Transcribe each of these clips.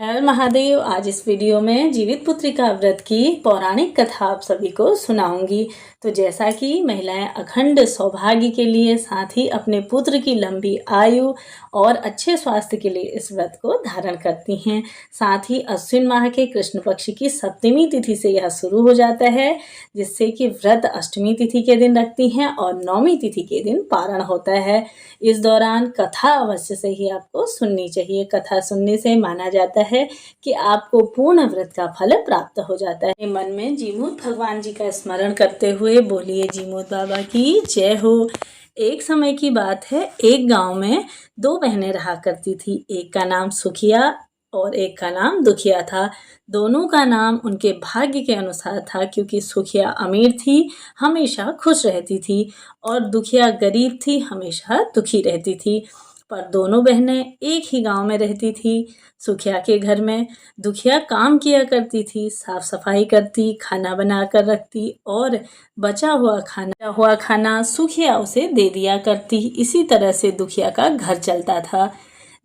हर महादेव। आज इस वीडियो में जीवित पुत्रिका व्रत की पौराणिक कथा आप सभी को सुनाऊंगी। तो जैसा कि महिलाएं अखंड सौभाग्य के लिए, साथ ही अपने पुत्र की लंबी आयु और अच्छे स्वास्थ्य के लिए इस व्रत को धारण करती हैं। साथ ही अश्विन माह के कृष्ण पक्ष की सप्तमी तिथि से यह शुरू हो जाता है, जिससे कि व्रत अष्टमी तिथि के दिन रखती हैं और नौमी तिथि के दिन पारण होता है। इस दौरान कथा अवश्य से ही आपको सुननी चाहिए। कथा सुनने से माना जाता है कि आपको पूर्ण व्रत का फल प्राप्त हो जाता है। मन में जीमूत भगवान जी का स्मरण करते हुए बोलिए जीमूत बाबा की जय हो। एक समय की बात है, एक गांव में दो बहनें रहा करती थी। एक का नाम सुखिया और एक का नाम दुखिया था। दोनों का नाम उनके भाग्य के अनुसार था, क्योंकि सुखिया अमीर थी, हमेशा खुश रहती थी, और दुखिया गरीब थी, हमेशा दुखी रहती थी। पर दोनों बहनें एक ही गांव में रहती थी। सुखिया के घर में दुखिया काम किया करती थी, साफ सफाई करती, खाना बना कर रखती और बचा हुआ खाना सुखिया उसे दे दिया करती। इसी तरह से दुखिया का घर चलता था।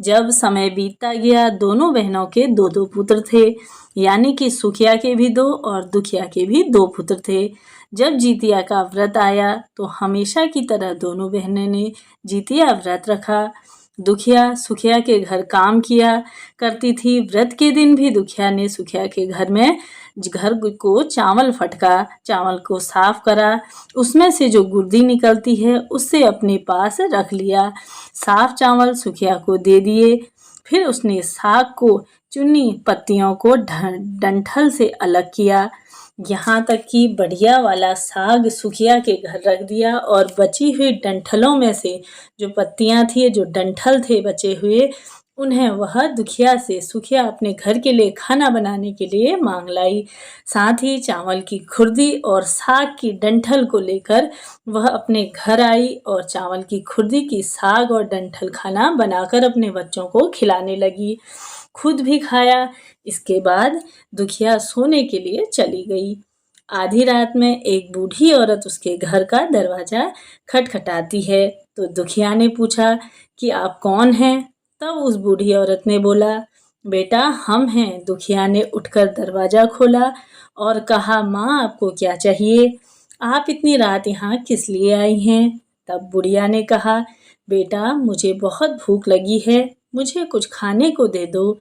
जब समय बीतता गया, दोनों बहनों के दो दो पुत्र थे, यानी कि सुखिया के भी दो और दुखिया के भी दो पुत्र थे। जब जितिया का व्रत आया तो हमेशा की तरह दोनों बहनें ने जितिया व्रत रखा। दुखिया सुखिया के घर काम किया करती थी। व्रत के दिन भी दुखिया ने सुखिया के घर को चावल फटका, चावल को साफ करा, उसमें से जो गुर्दी निकलती है उससे अपने पास रख लिया। साफ चावल सुखिया को दे दिए। फिर उसने साग को चुनी पत्तियों को डंठल से अलग किया। यहाँ तक कि बढ़िया वाला साग सुखिया के घर रख दिया, और बची हुई डंठलों में से जो पत्तियां थी, जो डंठल थे बचे हुए, उन्हें वह दुखिया से सुखिया अपने घर के लिए खाना बनाने के लिए मांग लाई। साथ ही चावल की खुर्दी और साग की डंठल को लेकर वह अपने घर आई और चावल की खुर्दी की साग और डंठल खाना बनाकर अपने बच्चों को खिलाने लगी। खुद भी खाया। इसके बाद दुखिया सोने के लिए चली गई। आधी रात में एक बूढ़ी औरत उसके घर का दरवाजा खटखटाती है। तो दुखिया ने पूछा कि आप कौन हैं? तब उस बूढ़ी औरत ने बोला, बेटा हम हैं। दुखिया ने उठकर दरवाजा खोला और कहा, माँ आपको क्या चाहिए? आप इतनी रात यहाँ किस लिए आई हैं? तब बुढ़िया ने कहा, बेटा मुझे बहुत भूख लगी है, मुझे कुछ खाने को दे दो।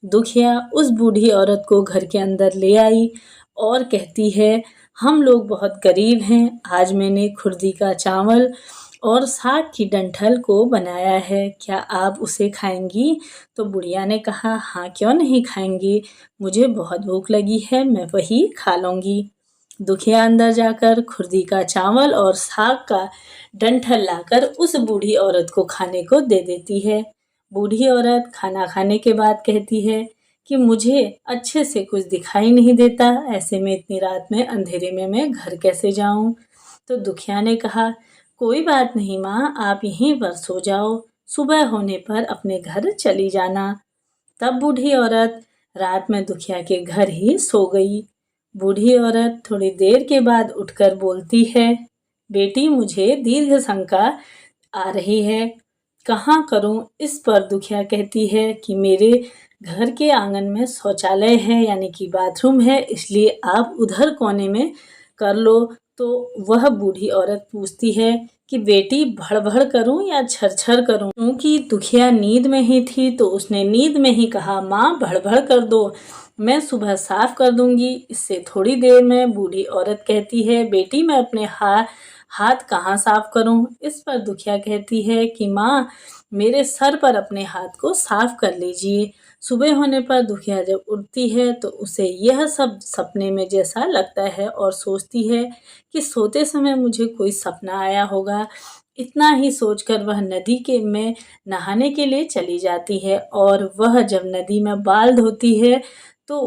दुखिया उस बूढ़ी औरत को घर के अंदर ले आई और कहती है, हम लोग बहुत गरीब हैं, आज मैंने खुर्दी का चावल और साग की डंठल को बनाया है, क्या आप उसे खाएंगी? तो बुढ़िया ने कहा, हाँ क्यों नहीं खाएंगी, मुझे बहुत भूख लगी है, मैं वही खा लूँगी। दुखिया अंदर जाकर खुर्दी का चावल और साग का डंठल लाकर उस बूढ़ी औरत को खाने को दे देती है। बूढ़ी औरत खाना खाने के बाद कहती है कि मुझे अच्छे से कुछ दिखाई नहीं देता, ऐसे में इतनी रात में अंधेरे में मैं घर कैसे जाऊं? तो दुखिया ने कहा, कोई बात नहीं माँ, आप यहीं पर सो जाओ, सुबह होने पर अपने घर चली जाना। तब बूढ़ी औरत रात में दुखिया के घर ही सो गई। बूढ़ी औरत थोड़ी देर के बाद उठकर बोलती है, बेटी मुझे दीर्घ शंका आ रही है, कहाँ करूं? इस पर दुखिया कहती है कि मेरे घर के आंगन में शौचालय है, यानी कि बाथरूम है, इसलिए आप उधर कोने में कर लो। तो वह बूढ़ी औरत पूछती है कि बेटी भड़-भड़ करूं या झर-झर करूं? क्योंकि दुखिया नींद में ही थी तो उसने नींद में ही कहा, माँ भड़-भड़ कर दो, मैं सुबह साफ कर दूंगी। इससे थोड़ी देर में बूढ़ी औरत कहती है, बेटी मैं अपने हाथ कहाँ साफ करूं? इस पर दुखिया कहती है कि माँ मेरे सर पर अपने हाथ को साफ कर लीजिए। सुबह होने पर दुखिया जब उठती है तो उसे यह सब सपने में जैसा लगता है और सोचती है कि सोते समय मुझे कोई सपना आया होगा। इतना ही सोचकर वह नदी में नहाने के लिए चली जाती है, और वह जब नदी में बाल धोती है तो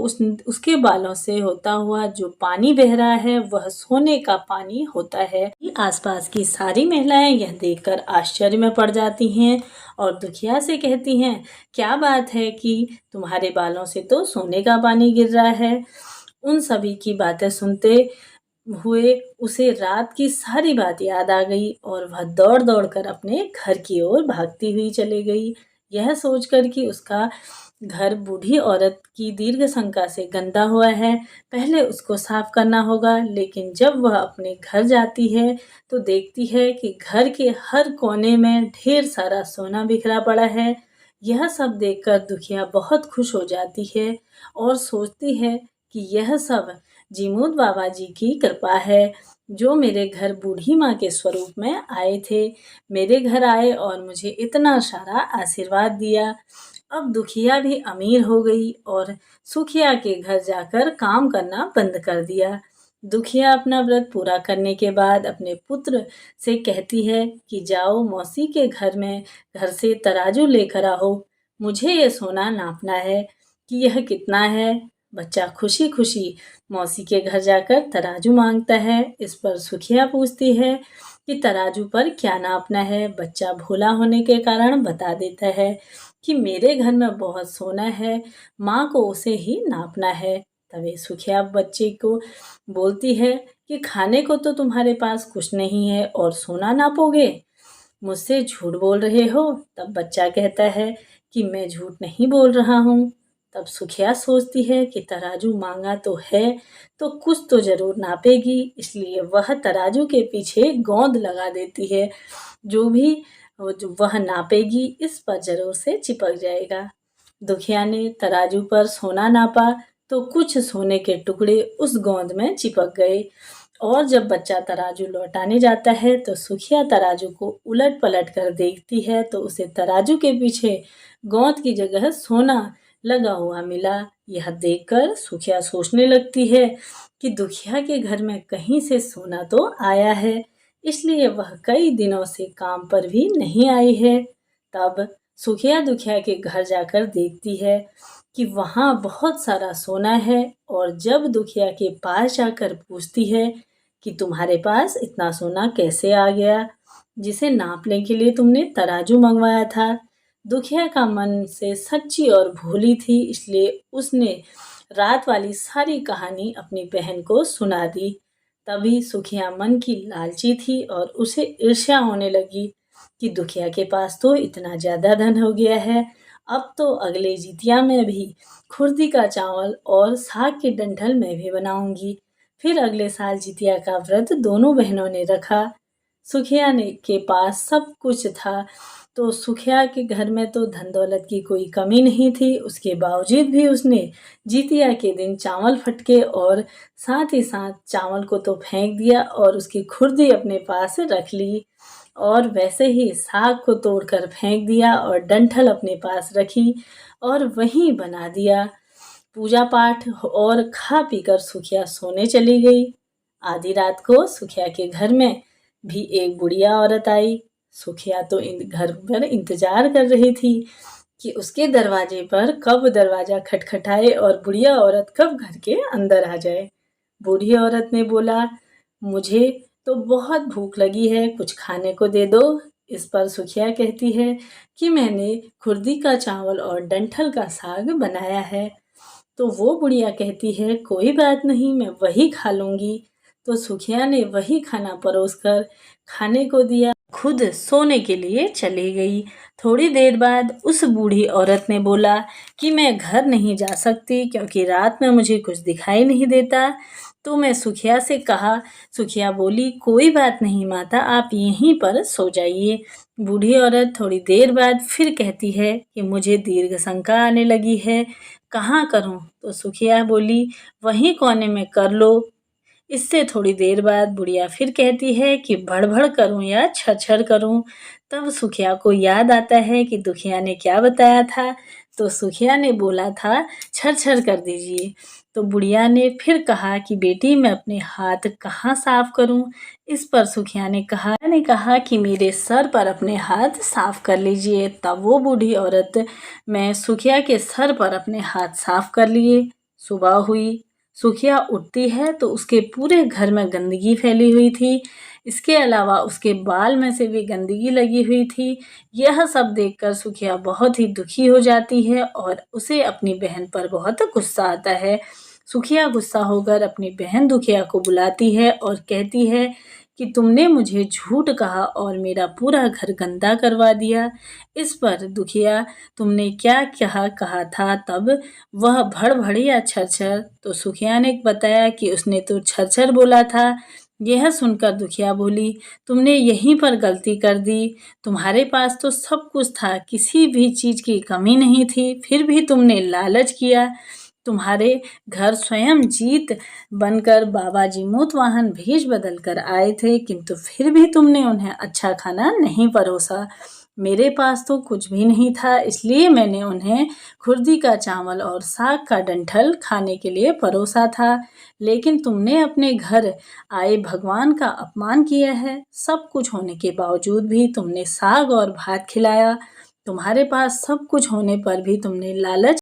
उसके बालों से होता हुआ जो पानी बह रहा है वह सोने का पानी होता है। आसपास की सारी महिलाएं यह देखकर आश्चर्य में पड़ जाती हैं और दुखिया से कहती हैं, क्या बात है कि तुम्हारे बालों से तो सोने का पानी गिर रहा है। उन सभी की बातें सुनते हुए उसे रात की सारी बात याद आ गई और वह दौड़ दौड़ कर अपने घर की ओर भागती हुई चली गई। यह सोचकर कि उसका घर बूढ़ी औरत की दीर्घ शंका से गंदा हुआ है, पहले उसको साफ करना होगा। लेकिन जब वह अपने घर जाती है तो देखती है कि घर के हर कोने में ढेर सारा सोना बिखरा पड़ा है। यह सब देखकर दुखिया बहुत खुश हो जाती है और सोचती है कि यह सब जीमूत बाबा जी की कृपा है, जो मेरे घर बूढ़ी माँ के स्वरूप में आए थे। मेरे घर आए और मुझे इतना सारा आशीर्वाद दिया। अब दुखिया भी अमीर हो गई और सुखिया के घर जाकर काम करना बंद कर दिया। दुखिया अपना व्रत पूरा करने के बाद अपने पुत्र से कहती है कि जाओ मौसी के घर से तराजू लेकर आओ, मुझे ये सोना नापना है कि यह कितना है। बच्चा खुशी खुशी मौसी के घर जाकर तराजू मांगता है। इस पर सुखिया पूछती है कि तराजू पर क्या नापना है। बच्चा भोला होने के कारण बता देता है कि मेरे घर में बहुत सोना है, माँ को उसे ही नापना है। तभी सुखिया बच्चे को बोलती है कि खाने को तो तुम्हारे पास कुछ नहीं है और सोना नापोगे, मुझसे झूठ बोल रहे हो। तब बच्चा कहता है कि मैं झूठ नहीं बोल रहा हूँ। तब सुखिया सोचती है कि तराजू मांगा तो है, तो कुछ तो जरूर नापेगी, इसलिए वह तराजू के पीछे गोंद लगा देती है। जो भी वह नापेगी इस पर जरूर से चिपक जाएगा। दुखिया ने तराजू पर सोना नापा तो कुछ सोने के टुकड़े उस गोंद में चिपक गए। और जब बच्चा तराजू लौटाने जाता है तो सुखिया तराजू को उलट पलट कर देखती है तो उसे तराजू के पीछे गोंद की जगह सोना लगा हुआ मिला। यह देखकर सुखिया सोचने लगती है कि दुखिया के घर में कहीं से सोना तो आया है, इसलिए वह कई दिनों से काम पर भी नहीं आई है। तब सुखिया दुखिया के घर जाकर देखती है कि वहाँ बहुत सारा सोना है और जब दुखिया के पास जाकर पूछती है कि तुम्हारे पास इतना सोना कैसे आ गया, जिसे नापने के लिए तुमने तराजू मंगवाया था। दुखिया का मन से सच्ची और भोली थी, इसलिए उसने रात वाली सारी कहानी अपनी बहन को सुना दी। तभी सुखिया मन की लालची थी और उसे ईर्ष्या होने लगी कि दुखिया के पास तो इतना ज़्यादा धन हो गया है, अब तो अगले जितिया में भी खुर्दी का चावल और साग के डंठल मैं भी बनाऊंगी। फिर अगले साल जितिया का व्रत दोनों बहनों ने रखा। सुखिया ने के पास सब कुछ था, तो सुखिया के घर में तो धन दौलत की कोई कमी नहीं थी। उसके बावजूद भी उसने जितिया के दिन चावल फटके और साथ ही साथ चावल को तो फेंक दिया और उसकी खुर्दी अपने पास रख ली, और वैसे ही साग को तोड़कर फेंक दिया और डंठल अपने पास रखी और वहीं बना दिया। पूजा पाठ और खा पीकर सुखिया सोने चली गई। आधी रात को सुखिया के घर में भी एक बुढ़िया औरत आई। सुखिया तो घर पर इंतजार कर रही थी कि उसके दरवाजे पर कब दरवाजा खटखटाए और बुढ़िया औरत कब घर के अंदर आ जाए। बूढ़ी औरत ने बोला, मुझे तो बहुत भूख लगी है, कुछ खाने को दे दो। इस पर सुखिया कहती है कि मैंने खुर्दी का चावल और डंठल का साग बनाया है। तो वो बुढ़िया कहती है, कोई बात नहीं, मैं वही खा लूँगी। तो सुखिया ने वही खाना परोसकर खाने को दिया, खुद सोने के लिए चली गई। थोड़ी देर बाद उस बूढ़ी औरत ने बोला कि मैं घर नहीं जा सकती क्योंकि रात में मुझे कुछ दिखाई नहीं देता। तो मैं सुखिया से कहा। सुखिया बोली, कोई बात नहीं माता, आप यहीं पर सो जाइए। बूढ़ी औरत थोड़ी देर बाद फिर कहती है कि मुझे दीर्घ शंका आने लगी है, कहाँ करूं? तो सुखिया बोली, वहीं कोने में कर लो। इससे थोड़ी देर बाद बुढ़िया फिर कहती है कि भड़-भड़ करूं या छर-छर करूं? तब सुखिया को याद आता है कि दुखिया ने क्या बताया था। तो सुखिया ने बोला था छर-छर कर दीजिए। तो बुढ़िया ने फिर कहा कि बेटी, मैं अपने हाथ कहाँ साफ करूं? इस पर सुखिया ने कहा कि मेरे सर पर अपने हाथ साफ कर लीजिए। तब वो बूढ़ी औरत मैं सुखिया के सर पर अपने हाथ साफ कर लिए। सुबह हुई, सुखिया उठती है तो उसके पूरे घर में गंदगी फैली हुई थी। इसके अलावा उसके बाल में से भी गंदगी लगी हुई थी। यह सब देखकर सुखिया बहुत ही दुखी हो जाती है और उसे अपनी बहन पर बहुत गुस्सा आता है। सुखिया गुस्सा होकर अपनी बहन दुखिया को बुलाती है और कहती है कि तुमने मुझे झूठ कहा और मेरा पूरा घर गंदा करवा दिया। इस पर दुखिया, तुमने क्या कहा था तब? वह भड़बड़िया छरछर। तो सुखिया ने बताया कि उसने तो छरछर बोला था। यह सुनकर दुखिया बोली, तुमने यहीं पर गलती कर दी। तुम्हारे पास तो सब कुछ था, किसी भी चीज की कमी नहीं थी, फिर भी तुमने लालच किया। तुम्हारे घर स्वयं जीत बनकर बाबा जी मोतवाहन भेष बदल कर आए थे, किंतु फिर भी तुमने उन्हें अच्छा खाना नहीं परोसा। मेरे पास तो कुछ भी नहीं था, इसलिए मैंने उन्हें खुर्दी का चावल और साग का डंठल खाने के लिए परोसा था। लेकिन तुमने अपने घर आए भगवान का अपमान किया है। सब कुछ होने के बावजूद भी तुमने साग और भात खिलाया। तुम्हारे पास सब कुछ होने पर भी तुमने लालच